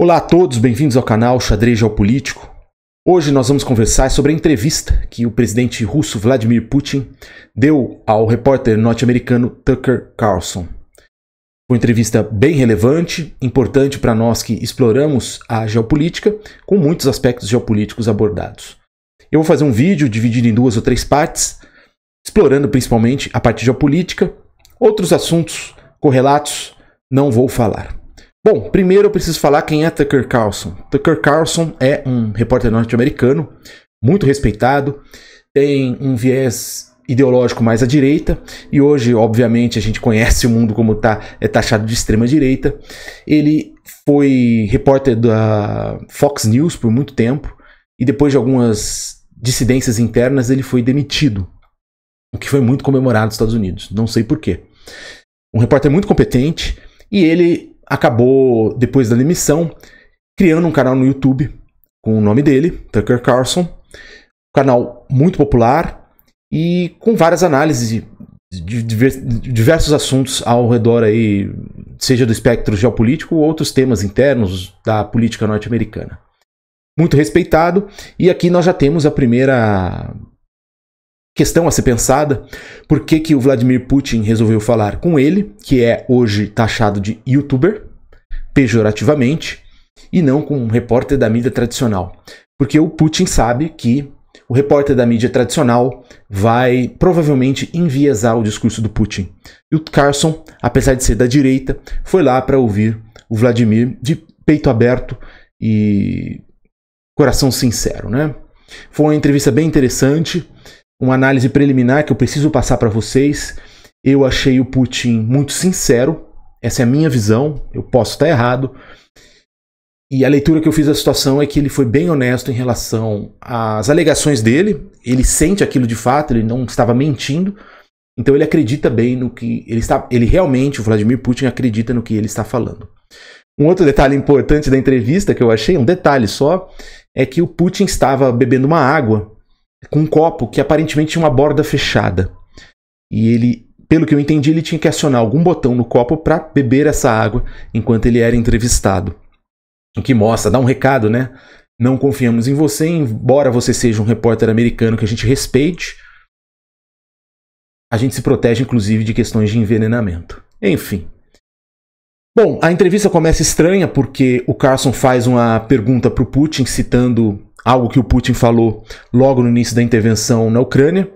Olá a todos, bem-vindos ao canal Xadrez Geopolítico. Hoje nós vamos conversar sobre a entrevista que o presidente russo Vladimir Putin deu ao repórter norte-americano Tucker Carlson. Foi uma entrevista bem relevante, importante para nós que exploramos a geopolítica, com muitos aspectos geopolíticos abordados. Eu vou fazer um vídeo dividido em 2 ou 3 partes, explorando principalmente a parte geopolítica. Outros assuntos correlatos não vou falar. Bom, primeiro eu preciso falar quem é Tucker Carlson. Tucker Carlson é um repórter norte-americano, muito respeitado, tem um viés ideológico mais à direita, e hoje, obviamente, a gente conhece o mundo como é taxado de extrema-direita. Ele foi repórter da Fox News por muito tempo, e depois de algumas dissidências internas, ele foi demitido, o que foi muito comemorado nos Estados Unidos, não sei porquê. Um repórter muito competente, e ele acabou, depois da demissão, criando um canal no YouTube com o nome dele, Tucker Carlson. Um canal muito popular e com várias análises de diversos assuntos ao redor aí, seja do espectro geopolítico ou outros temas internos da política norte-americana. Muito respeitado, e aqui nós já temos a primeira questão a ser pensada: por que o Vladimir Putin resolveu falar com ele, que é hoje taxado de youtuber, pejorativamente, e não com um repórter da mídia tradicional. Porque o Putin sabe que o repórter da mídia tradicional vai provavelmente enviesar o discurso do Putin. E o Carlson, apesar de ser da direita, foi lá para ouvir o Vladimir de peito aberto e coração sincero, né? Foi uma entrevista bem interessante, uma análise preliminar que eu preciso passar para vocês. Eu achei o Putin muito sincero, essa é a minha visão, eu posso estar errado. E a leitura que eu fiz da situação é que ele foi bem honesto em relação às alegações dele, ele sente aquilo de fato, ele não estava mentindo, então ele acredita bem no que ele está. Ele realmente, o Vladimir Putin, acredita no que ele está falando. Um outro detalhe importante da entrevista que eu achei, um detalhe só, é que o Putin estava bebendo uma água com um copo que aparentemente tinha uma borda fechada. E ele, pelo que eu entendi, ele tinha que acionar algum botão no copo para beber essa água enquanto ele era entrevistado. O que mostra, dá um recado, né? Não confiamos em você, embora você seja um repórter americano que a gente respeite. A gente se protege, inclusive, de questões de envenenamento. Enfim. Bom, a entrevista começa estranha porque o Carlson faz uma pergunta para o Putin, citando algo que o Putin falou logo no início da intervenção na Ucrânia.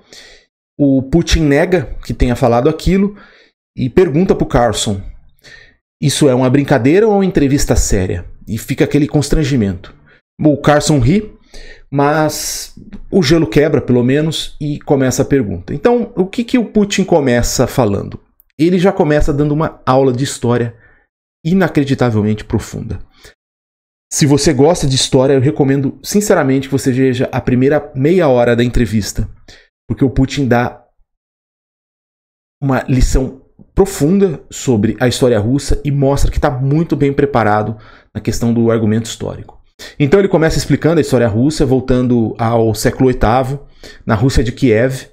O Putin nega que tenha falado aquilo e pergunta para o Carlson: isso é uma brincadeira ou uma entrevista séria? E fica aquele constrangimento. O Carlson ri, mas o gelo quebra pelo menos e começa a pergunta. Então, o que o Putin começa falando? Ele já começa dando uma aula de história inacreditavelmente profunda. Se você gosta de história, eu recomendo sinceramente que você veja a primeira meia hora da entrevista, porque o Putin dá uma lição profunda sobre a história russa e mostra que está muito bem preparado na questão do argumento histórico. Então ele começa explicando a história russa, voltando ao século VIII, na Rússia de Kiev,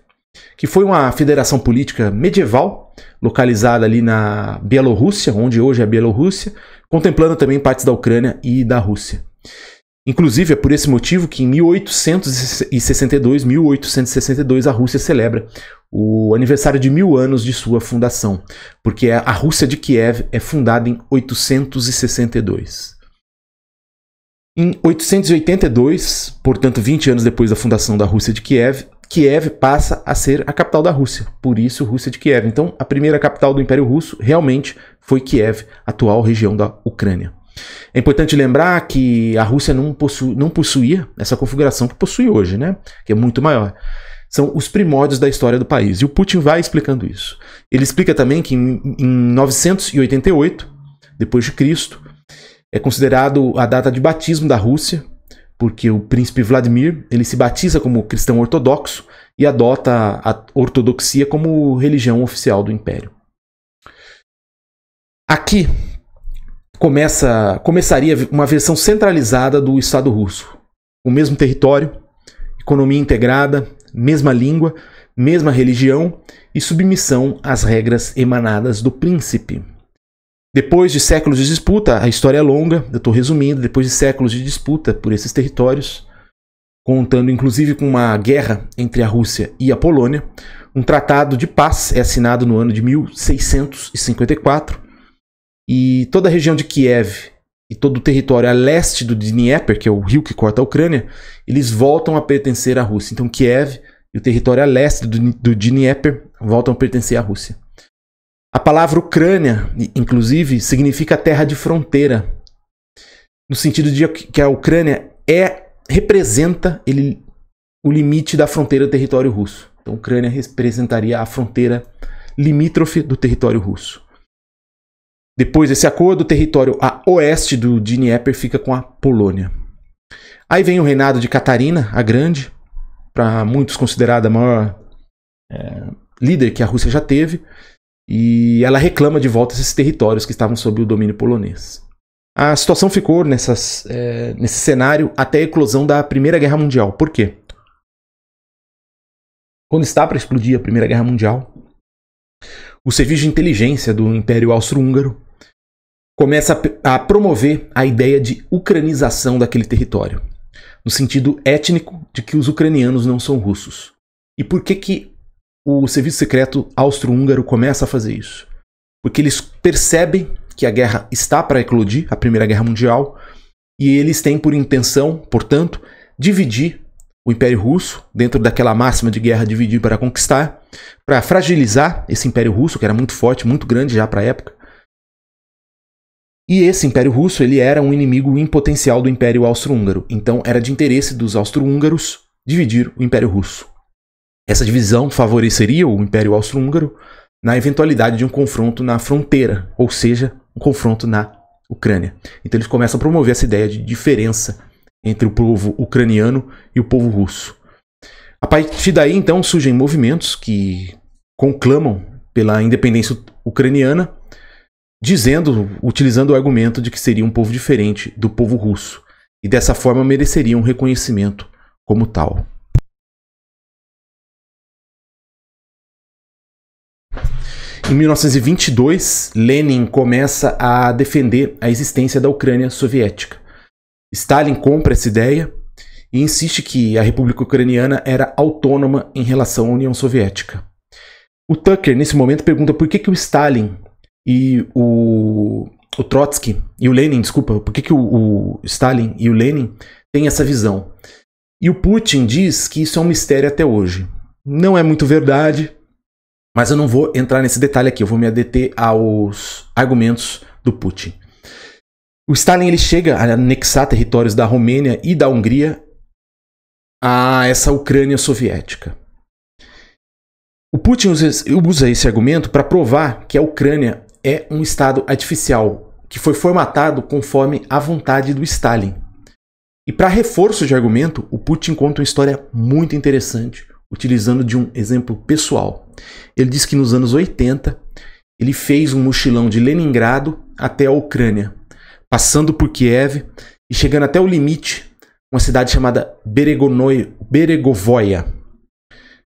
que foi uma federação política medieval, localizada ali na Bielorrússia, onde hoje é a Bielorrússia, contemplando também partes da Ucrânia e da Rússia. Inclusive, é por esse motivo que em 1862, a Rússia celebra o aniversário de 1000 anos de sua fundação, porque a Rússia de Kiev é fundada em 862. Em 882, portanto 20 anos depois da fundação da Rússia de Kiev, Kiev passa a ser a capital da Rússia, por isso Rússia de Kiev. Então a primeira capital do Império Russo realmente foi Kiev, atual região da Ucrânia. É importante lembrar que a Rússia não possuía essa configuração que possui hoje, né? Que é muito maior. São os primórdios da história do país, e o Putin vai explicando isso. Ele explica também que em 988, depois de Cristo, é considerado a data de batismo da Rússia, porque o príncipe Vladimir ele se batiza como cristão ortodoxo e adota a ortodoxia como religião oficial do império. Aqui começaria uma versão centralizada do Estado russo. O mesmo território, economia integrada, mesma língua, mesma religião e submissão às regras emanadas do príncipe. Depois de séculos de disputa, a história é longa, eu estou resumindo, depois de séculos de disputa por esses territórios, contando inclusive com uma guerra entre a Rússia e a Polônia, um tratado de paz é assinado no ano de 1654 e toda a região de Kiev e todo o território a leste do Dnieper, que é o rio que corta a Ucrânia, eles voltam a pertencer à Rússia. Então Kiev e o território a leste do Dnieper voltam a pertencer à Rússia. A palavra Ucrânia, inclusive, significa terra de fronteira, no sentido de que a Ucrânia representa o limite da fronteira do território russo. Então, a Ucrânia representaria a fronteira limítrofe do território russo. Depois desse acordo, o território a oeste do Dnieper fica com a Polônia. Aí vem o reinado de Catarina a Grande, para muitos considerada a maior líder que a Rússia já teve, e ela reclama de volta esses territórios que estavam sob o domínio polonês. A situação ficou nesse cenário até a eclosão da Primeira Guerra Mundial. Por quê? Quando está para explodir a Primeira Guerra Mundial, o serviço de inteligência do Império Austro-Húngaro começa a promover a ideia de ucranização daquele território, no sentido étnico de que os ucranianos não são russos. E por que o serviço secreto austro-húngaro começa a fazer isso? Porque eles percebem que a guerra está para eclodir, a Primeira Guerra Mundial, e eles têm por intenção, portanto, dividir o Império Russo, dentro daquela máxima de guerra dividir para conquistar, para fragilizar esse Império Russo, que era muito forte, muito grande já para a época. E esse Império Russo ele era um inimigo em potencial do Império Austro-Húngaro, então era de interesse dos austro-húngaros dividir o Império Russo. Essa divisão favoreceria o Império Austro-Húngaro na eventualidade de um confronto na fronteira, ou seja, um confronto na Ucrânia. Então eles começam a promover essa ideia de diferença entre o povo ucraniano e o povo russo. A partir daí, então, surgem movimentos que conclamam pela independência ucraniana, utilizando o argumento de que seria um povo diferente do povo russo, e dessa forma mereceriam um reconhecimento como tal. Em 1922, Lenin começa a defender a existência da Ucrânia soviética. Stalin compra essa ideia e insiste que a República Ucraniana era autônoma em relação à União Soviética. O Tucker, nesse momento, pergunta por que o Stalin e o Trotsky, e o Lenin, desculpa, por que o Stalin e o Lenin têm essa visão. E o Putin diz que isso é um mistério até hoje. Não é muito verdade, mas eu não vou entrar nesse detalhe aqui, eu vou me adeter aos argumentos do Putin. O Stalin ele chega a anexar territórios da Romênia e da Hungria a essa Ucrânia soviética. O Putin usa esse argumento para provar que a Ucrânia é um estado artificial, que foi formatado conforme a vontade do Stalin. E para reforço de argumento, o Putin conta uma história muito interessante, utilizando de um exemplo pessoal. Ele diz que nos anos 80, ele fez um mochilão de Leningrado até a Ucrânia, passando por Kiev e chegando até o limite, uma cidade chamada Beregovoia.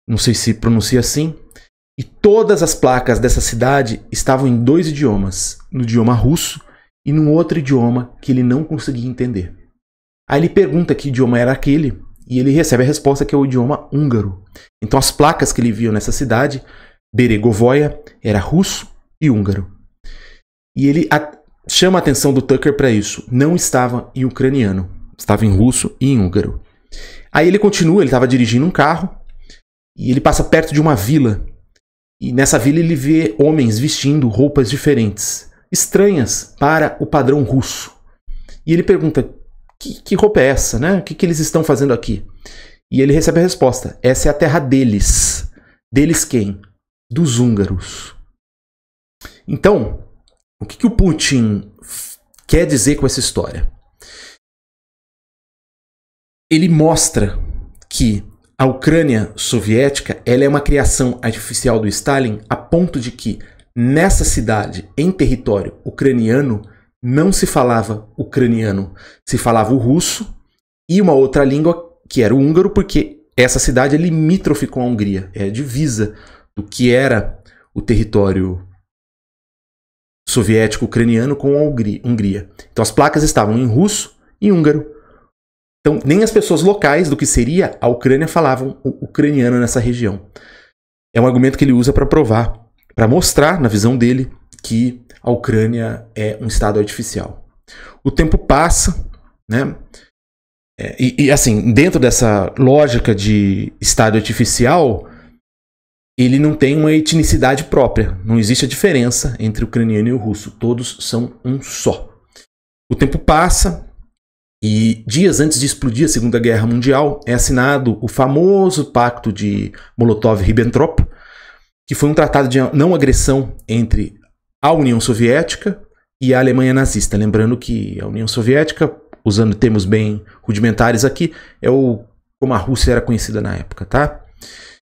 Não sei se pronuncia assim. E todas as placas dessa cidade estavam em 2 idiomas, no idioma russo e num outro idioma que ele não conseguia entender. Aí ele pergunta que idioma era aquele e ele recebe a resposta que é o idioma húngaro. Então as placas que ele viu nessa cidade, Beregovoia, era russo e húngaro. E ele chama a atenção do Tucker para isso. Não estava em ucraniano, estava em russo e em húngaro. Aí ele continua, ele estava dirigindo um carro e ele passa perto de uma vila. E nessa vila ele vê homens vestindo roupas diferentes, estranhas para o padrão russo. E ele pergunta, que roupa é essa, né? O que eles estão fazendo aqui? E ele recebe a resposta, essa é a terra deles. Deles quem? Dos húngaros. Então, o que o Putin quer dizer com essa história? Ele mostra que a Ucrânia soviética ela é uma criação artificial do Stalin a ponto de que nessa cidade, em território ucraniano, não se falava ucraniano, se falava o russo e uma outra língua que era o húngaro, porque essa cidade é limítrofe com a Hungria, é a divisa do que era o território soviético ucraniano com a Hungria. Então as placas estavam em russo e húngaro. Então nem as pessoas locais do que seria a Ucrânia falavam o ucraniano nessa região. É um argumento que ele usa para provar, para mostrar, na visão dele, que a Ucrânia é um estado artificial. O tempo passa, né? Assim, dentro dessa lógica de estado artificial, ele não tem uma etnicidade própria. Não existe a diferença entre o ucraniano e o russo. Todos são um só. O tempo passa e dias antes de explodir a Segunda Guerra Mundial é assinado o famoso Pacto de Molotov-Ribbentrop, que foi um tratado de não agressão entre a União Soviética e a Alemanha nazista. Lembrando que a União Soviética, usando termos bem rudimentares aqui, é como a Rússia era conhecida na época, tá?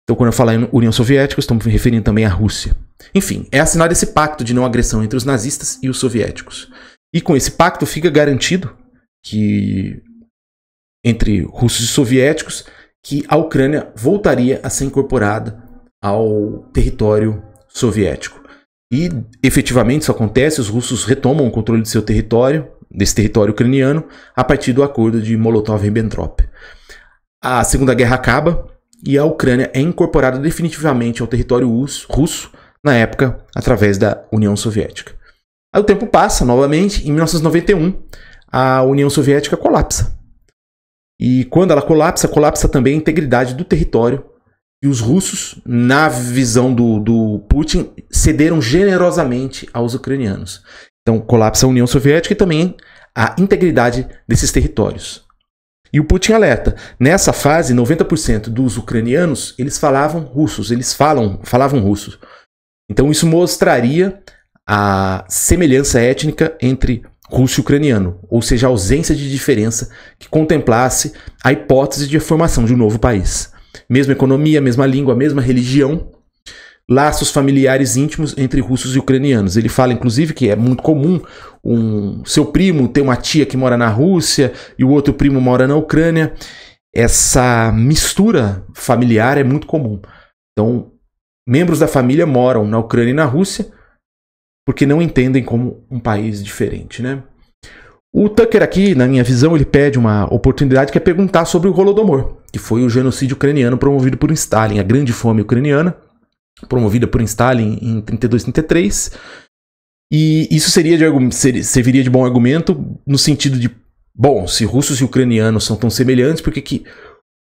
Então, quando eu falar em União Soviética, eu estou me referindo também à Rússia. Enfim, é assinado esse pacto de não agressão entre os nazistas e os soviéticos. E com esse pacto fica garantido que, entre russos e soviéticos, que a Ucrânia voltaria a ser incorporada ao território soviético. E, efetivamente, isso acontece, os russos retomam o controle de seu território, desse território ucraniano, a partir do acordo de Molotov-Ribbentrop. A Segunda Guerra acaba e a Ucrânia é incorporada definitivamente ao território russo, na época, através da União Soviética. Aí o tempo passa, novamente, em 1991, a União Soviética colapsa. E quando ela colapsa também a integridade do território. E os russos, na visão do Putin, cederam generosamente aos ucranianos. Então colapsa a União Soviética e também a integridade desses territórios. E o Putin alerta, nessa fase, 90% dos ucranianos, eles falavam russos, falavam russos. Então isso mostraria a semelhança étnica entre russo e ucraniano, ou seja, a ausência de diferença que contemplasse a hipótese de formação de um novo país. Mesma economia, mesma língua, mesma religião, laços familiares íntimos entre russos e ucranianos. Ele fala, inclusive, que é muito comum seu primo ter uma tia que mora na Rússia e o outro primo mora na Ucrânia. Essa mistura familiar é muito comum. Então, membros da família moram na Ucrânia e na Rússia porque não entendem como um país diferente, né? O Tucker aqui, na minha visão, ele pede uma oportunidade que é perguntar sobre o Holodomor, que foi o genocídio ucraniano promovido por Stalin, a grande fome ucraniana, promovida por Stalin em 32, 33. E isso serviria de bom argumento no sentido de, bom, se russos e ucranianos são tão semelhantes, por que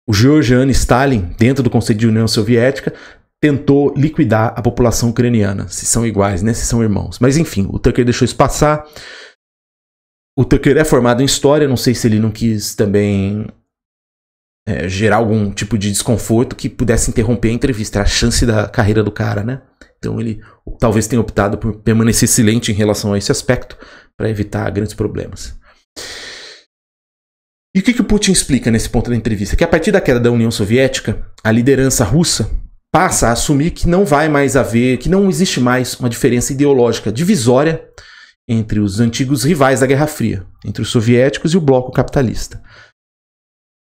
o Georgiano Stalin, dentro do Conselho de União Soviética, tentou liquidar a população ucraniana? Se são iguais, né? Se são irmãos. Mas enfim, o Tucker deixou isso passar. O Tucker é formado em História, não sei se ele não quis também gerar algum tipo de desconforto que pudesse interromper a entrevista. Era a chance da carreira do cara, né? Então ele talvez tenha optado por permanecer silente em relação a esse aspecto para evitar grandes problemas. E o que o Putin explica nesse ponto da entrevista? Que a partir da queda da União Soviética, a liderança russa passa a assumir que não vai mais haver, que não existe mais uma diferença ideológica divisória entre os antigos rivais da Guerra Fria, entre os soviéticos e o bloco capitalista.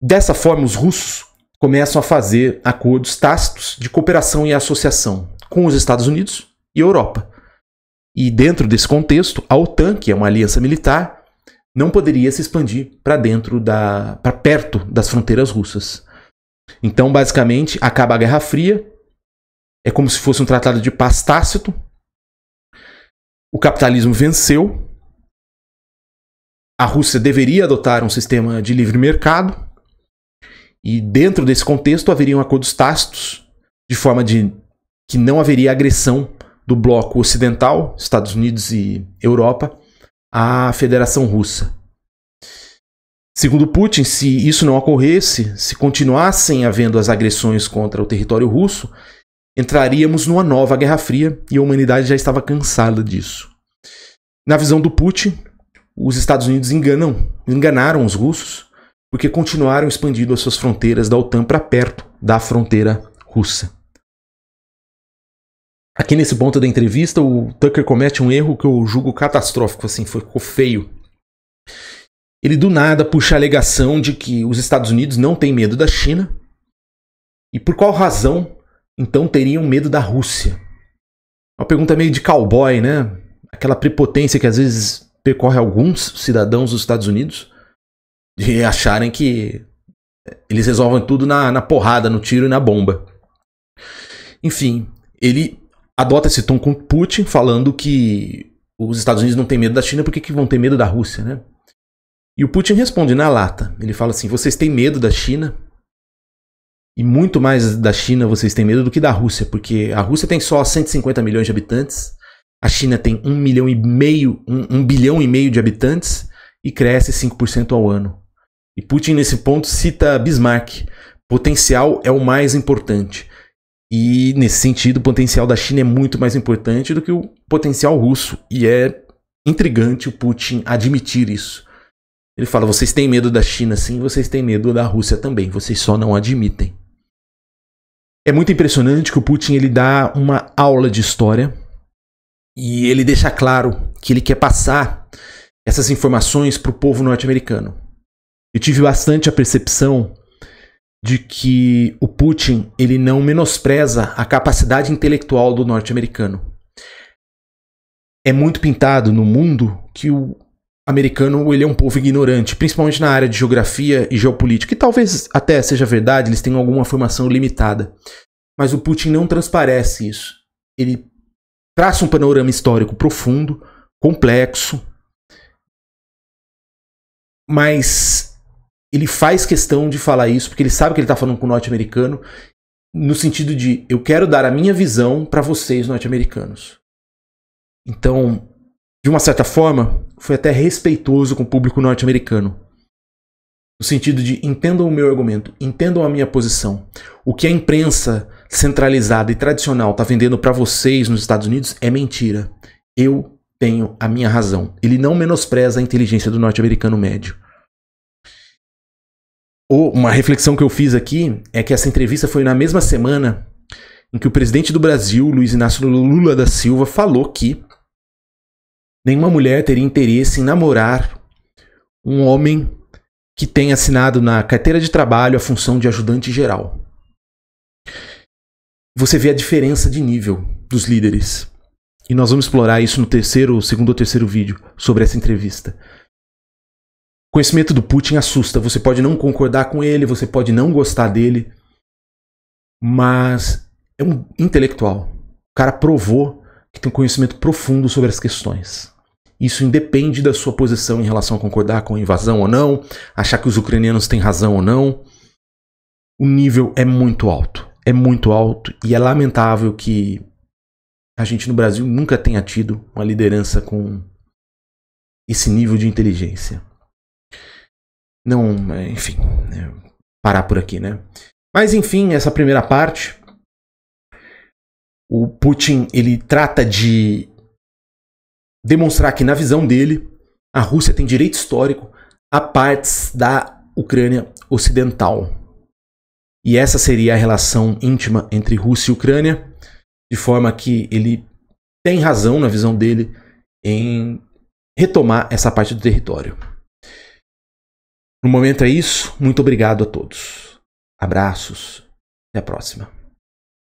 Dessa forma, os russos começam a fazer acordos tácitos de cooperação e associação com os Estados Unidos e Europa. E dentro desse contexto, a OTAN, que é uma aliança militar, não poderia se expandir para perto das fronteiras russas. Então, basicamente, acaba a Guerra Fria, é como se fosse um tratado de paz tácito. O capitalismo venceu. A Rússia deveria adotar um sistema de livre mercado. E dentro desse contexto haveriam acordos tácitos, de forma de que não haveria agressão do bloco ocidental, Estados Unidos e Europa, à Federação Russa. Segundo Putin, se isso não ocorresse, se continuassem havendo as agressões contra o território russo, entraríamos numa nova Guerra Fria e a humanidade já estava cansada disso. Na visão do Putin, os Estados Unidos enganaram os russos porque continuaram expandindo as suas fronteiras da OTAN para perto da fronteira russa. Aqui nesse ponto da entrevista, o Tucker comete um erro que eu julgo catastrófico, assim, ficou feio. Ele do nada puxa a alegação de que os Estados Unidos não têm medo da China e por qual razão então teriam medo da Rússia. Uma pergunta meio de cowboy, né? aquela prepotência que às vezes percorre alguns cidadãos dos Estados Unidos de acharem que eles resolvem tudo na porrada, no tiro e na bomba. Enfim, ele adota esse tom com Putin, falando que os Estados Unidos não têm medo da China, por que vão ter medo da Rússia, né? E o Putin responde na lata. Ele fala assim, vocês têm medo da China? E muito mais da China vocês têm medo do que da Rússia, porque a Rússia tem só 150 milhões de habitantes, a China tem 1 bilhão e meio de habitantes e cresce 5% ao ano. E Putin, nesse ponto, cita Bismarck. Potencial é o mais importante. E, nesse sentido, o potencial da China é muito mais importante do que o potencial russo. E é intrigante o Putin admitir isso. Ele fala, vocês têm medo da China sim, vocês têm medo da Rússia também, vocês só não admitem. É muito impressionante que o Putin ele dá uma aula de história e ele deixa claro que ele quer passar essas informações para o povo norte-americano. Eu tive bastante a percepção de que o Putin ele não menospreza a capacidade intelectual do norte-americano. É muito pintado no mundo que o americano ele é um povo ignorante, principalmente na área de geografia e geopolítica, e talvez até seja verdade, eles tenham alguma formação limitada. Mas o Putin não transparece isso. Ele traça um panorama histórico profundo, complexo, mas ele faz questão de falar isso, porque ele sabe que ele está falando com o norte-americano, no sentido de, eu quero dar a minha visão para vocês, norte-americanos. Então, de uma certa forma, foi até respeitoso com o público norte-americano. No sentido de, entendam o meu argumento, entendam a minha posição. O que a imprensa centralizada e tradicional está vendendo para vocês nos Estados Unidos é mentira. Eu tenho a minha razão. Ele não menospreza a inteligência do norte-americano médio. Uma reflexão que eu fiz aqui é que essa entrevista foi na mesma semana em que o presidente do Brasil, Luiz Inácio Lula da Silva, falou que nenhuma mulher teria interesse em namorar um homem que tenha assinado na carteira de trabalho a função de ajudante geral. Você vê a diferença de nível dos líderes. E nós vamos explorar isso no segundo ou terceiro vídeo sobre essa entrevista. O conhecimento do Putin assusta. Você pode não concordar com ele, você pode não gostar dele, mas é um intelectual. O cara provou que tem um conhecimento profundo sobre as questões. Isso independe da sua posição em relação a concordar com a invasão ou não, achar que os ucranianos têm razão ou não. O nível é muito alto. É muito alto e é lamentável que a gente no Brasil nunca tenha tido uma liderança com esse nível de inteligência. Não, enfim, parar por aqui, né? Mas enfim, essa primeira parte, o Putin ele trata de demonstrar que na visão dele a Rússia tem direito histórico a partes da Ucrânia ocidental. E essa seria a relação íntima entre Rússia e Ucrânia, de forma que ele tem razão na visão dele em retomar essa parte do território. No momento é isso. Muito obrigado a todos. Abraços. Até a próxima.